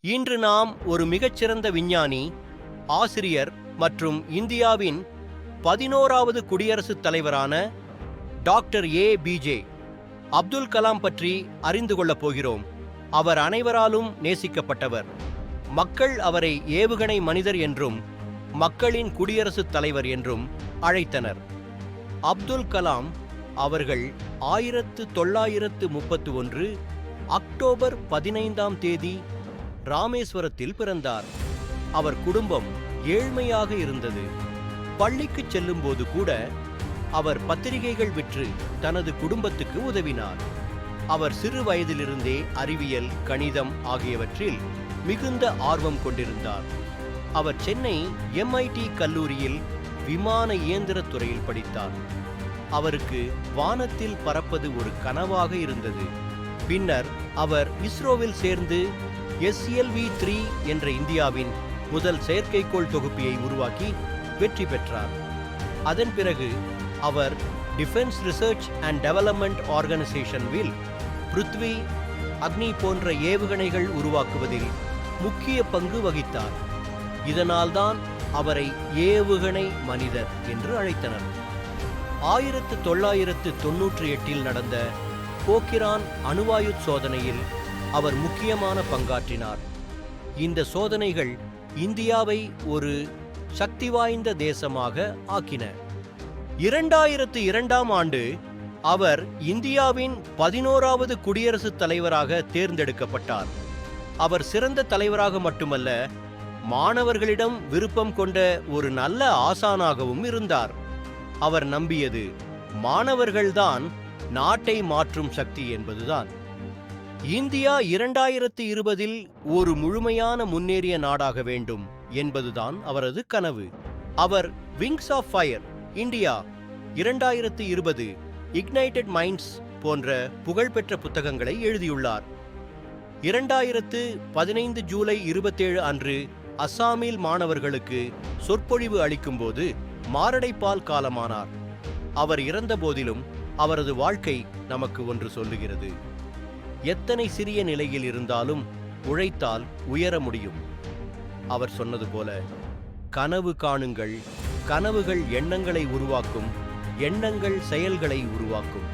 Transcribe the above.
இன்று நாம் ஒரு மிகச்சிறந்த விஞ்ஞானி, ஆசிரியர் மற்றும் இந்தியாவின் 11வது குடியரசுத் தலைவரான டாக்டர் ஏபிஜே அப்துல் கலாம் பற்றி அறிந்து கொள்ளப் போகிறோம். அவர் அனைவராலும் நேசிக்கப்பட்டவர். மக்கள் அவரை ஏவுகணை மனிதர் என்றும் மக்களின் குடியரசுத் தலைவர் என்றும் அழைத்தனர். அப்துல் கலாம் அவர்கள் 1931 அக்டோபர் 15ஆம் தேதி ராமேஸ்வரத்தில் பிறந்தார். அவர் குடும்பம் ஏழ்மையாக இருந்தது. பள்ளிக்கு செல்லும் போது கூட அவர் பத்திரிகைகள் விற்று தனது குடும்பத்துக்கு உதவினார். அவர் சிறு வயதிலிருந்தே அறிவியல், கணிதம் ஆகியவற்றில் மிகுந்த ஆர்வம் கொண்டிருந்தார். அவர் சென்னை MIT கல்லூரியில் விமான இயந்திரத் துறையில் படித்தார். அவருக்கு வானத்தில் பறப்பது ஒரு கனவாக இருந்தது. பின்னர் அவர் இஸ்ரோவில் சேர்ந்து SLV-3 என்ற இந்தியாவின் முதல் செயற்கைக்கோள் தொகுப்பியை உருவாக்கி வெற்றி பெற்றார். அதன் பிறகு அவர் டிஃபென்ஸ் ரிசர்ச் அண்ட் டெவலப்மெண்ட் ஆர்கனைசேஷனில் பிருத்வி, அக்னி போன்ற ஏவுகணைகள் உருவாக்குவதில் முக்கிய பங்கு வகித்தார். இதனால்தான் அவரை ஏவுகணை மனிதர் என்று அழைத்தனர். 1998 நடந்த போக்கிரான் அணுவாயுத சோதனையில் அவர் முக்கியமான பங்காற்றினார். இந்த சோதனைகள் இந்தியாவை ஒரு சக்தி வாய்ந்த தேசமாக ஆக்கின. 2002ஆம் ஆண்டு அவர் இந்தியாவின் 11வது குடியரசுத் தலைவராக தேர்ந்தெடுக்கப்பட்டார். அவர் சிறந்த தலைவராக மட்டுமல்ல, மாணவர்களிடம் விருப்பம் கொண்ட ஒரு நல்ல ஆசானாகவும் இருந்தார். அவர் நம்பியது மாணவர்கள்தான் நாட்டை மாற்றும் சக்தி என்பதுதான். இந்தியா 2020இல் ஒரு முழுமையான முன்னேறிய நாடாக வேண்டும் என்பதுதான் அவரது கனவு. அவர் Wings of Fire, India 2020, Ignited Minds போன்ற புகழ்பெற்ற புத்தகங்களை எழுதியுள்ளார். 2015 ஜூலை 27 அன்று அஸ்ஸாமில் மாணவர்களுக்கு சொற்பொழிவு அளிக்கும்போது மாரடைப்பால் காலமானார். அவர் இறந்த போதிலும் அவரது வாழ்க்கை நமக்கு ஒன்று சொல்லுகிறது: எத்தனை சிறிய நிலையில் இருந்தாலும் உழைத்தால் உயர முடியும். அவர் சொன்னது போல, கனவு காணுங்கள், கனவுகள் எண்ணங்களை உருவாக்கும், எண்ணங்கள் செயல்களை உருவாக்கும்.